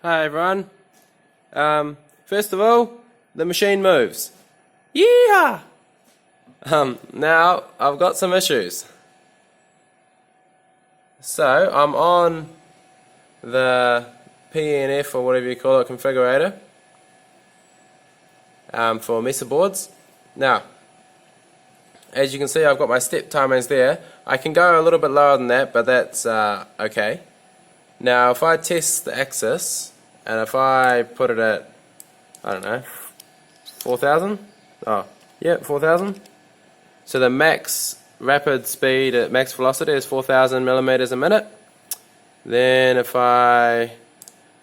Hi everyone. First of all, the machine moves. Yeah. Now I've got some issues. So I'm on the PNF or whatever you call it configurator for Mesa boards. Now, as you can see, I've got my step timings there. I can go a little bit lower than that, but that's okay. Now, if I test the axis, and if I put it at, I don't know, 4,000? Oh, yeah, 4,000. So the max rapid speed at max velocity is 4,000 millimeters a minute. Then if I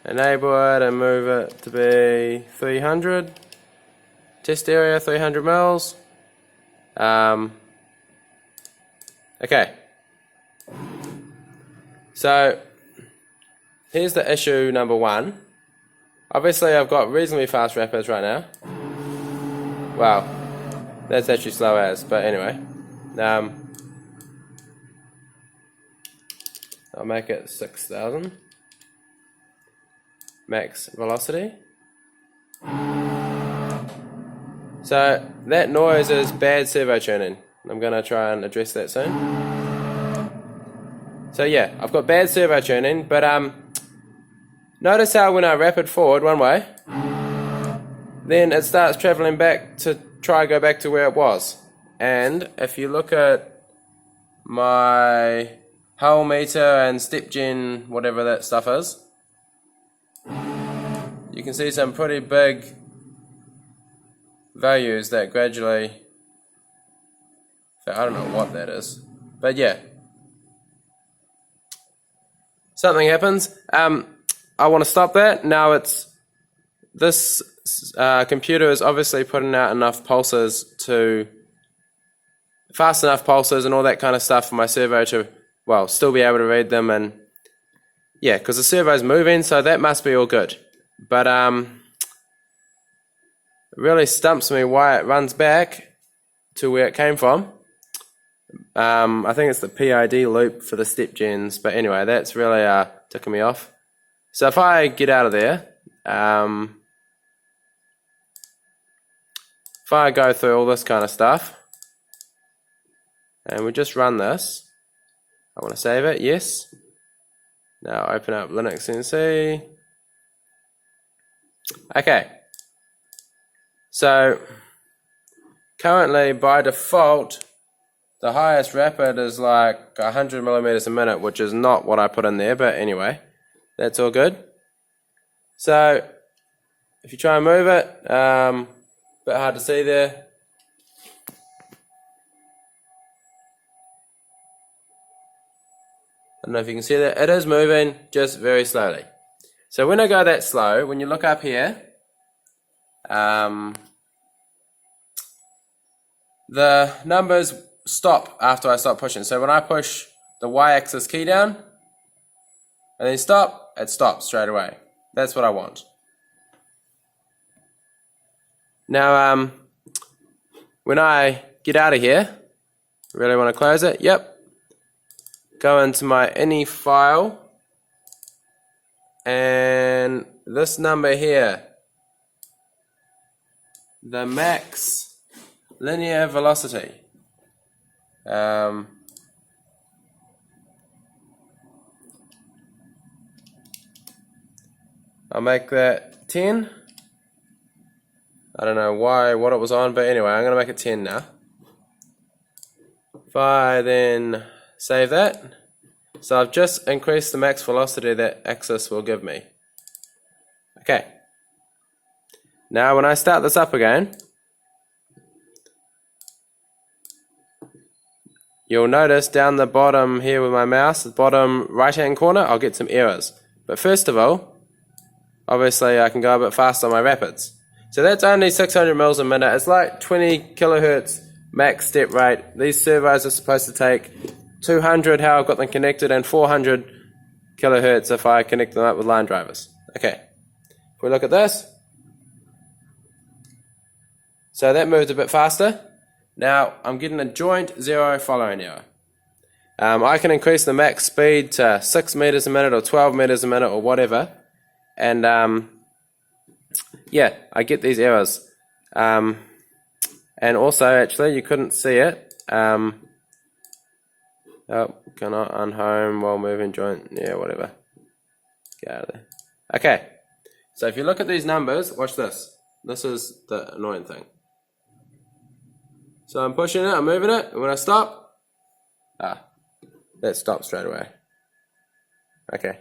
enable it and move it to be 300, test area 300 mils. Okay. So here's the issue number one. Obviously I've got reasonably fast rapids right now. Wow, that's actually slow as, but anyway. I'll make it 6,000. Max velocity. So that noise is bad servo tuning. I'm going to try and address that soon. So yeah, I've got bad servo tuning, but notice how when I rapid forward one way, then it starts traveling back to try to go back to where it was. And if you look at my whole meter and step gen, whatever that stuff is, you can see some pretty big values that gradually, I don't know what that is, but yeah, something happens. I want to stop that. Now this computer is obviously putting out enough pulses fast enough pulses and all that kind of stuff for my servo to, well, still be able to read them, and yeah, because the servo's moving, so that must be all good. But it really stumps me why it runs back to where it came from. I think it's the PID loop for the step gens, but anyway, that's really ticking me off. So if I get out of there, if I go through all this kind of stuff, and we just run this, I want to save it, yes. Now open up Linuxcnc. Okay. So currently by default, the highest rapid is like 100 millimeters a minute, which is not what I put in there, but anyway, that's all good. So if you try and move it, bit hard to see there. I don't know if you can see that. It is moving, just very slowly. So when I go that slow, when you look up here, the numbers stop after I stop pushing. So when I push the y-axis key down and then stop, it stops straight away. That's what I want. Now, when I get out of here, really want to close it. Yep. Go into my ini file, and this number here, the max linear velocity. I'll make that 10. I don't know what it was on, but anyway, I'm going to make it 10 now. If I then save that, so I've just increased the max velocity that axis will give me. Okay. Now when I start this up again, you'll notice down the bottom here with my mouse, the bottom right hand corner, I'll get some errors. But first of all, obviously I can go a bit faster on my rapids. So that's only 600 mils a minute. It's like 20 kilohertz max step rate. These servos are supposed to take 200 how I've got them connected, and 400 kilohertz if I connect them up with line drivers. Okay, if we look at this, so that moved a bit faster. Now I'm getting a joint 0 following error. I can increase the max speed to 6 meters a minute or 12 meters a minute or whatever, and yeah, I get these errors. And also, actually, you couldn't see it. Oh, cannot unhome while moving joint. Yeah, whatever. Get out of there. Okay, so if you look at these numbers, watch this. This is the annoying thing. So I'm pushing it, I'm moving it, and when I stop, that stops straight away. Okay.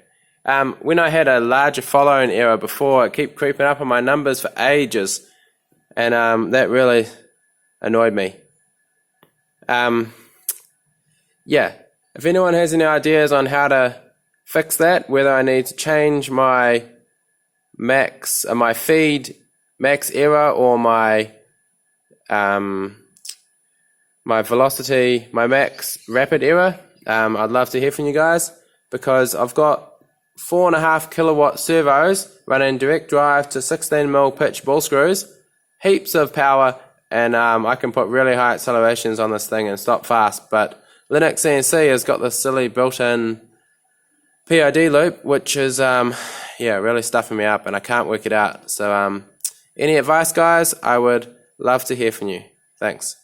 When I had a larger following error before, it kept creeping up on my numbers for ages, and that really annoyed me. Yeah, if anyone has any ideas on how to fix that, whether I need to change my my feed max error or my my velocity, my max rapid error, I'd love to hear from you guys, because I've got 4.5 kilowatt servos running direct drive to 16mm pitch ball screws, heaps of power, and I can put really high accelerations on this thing and stop fast. But Linuxcnc has got this silly built-in PID loop, which is yeah, really stuffing me up, and I can't work it out. So any advice, guys? I would love to hear from you. Thanks.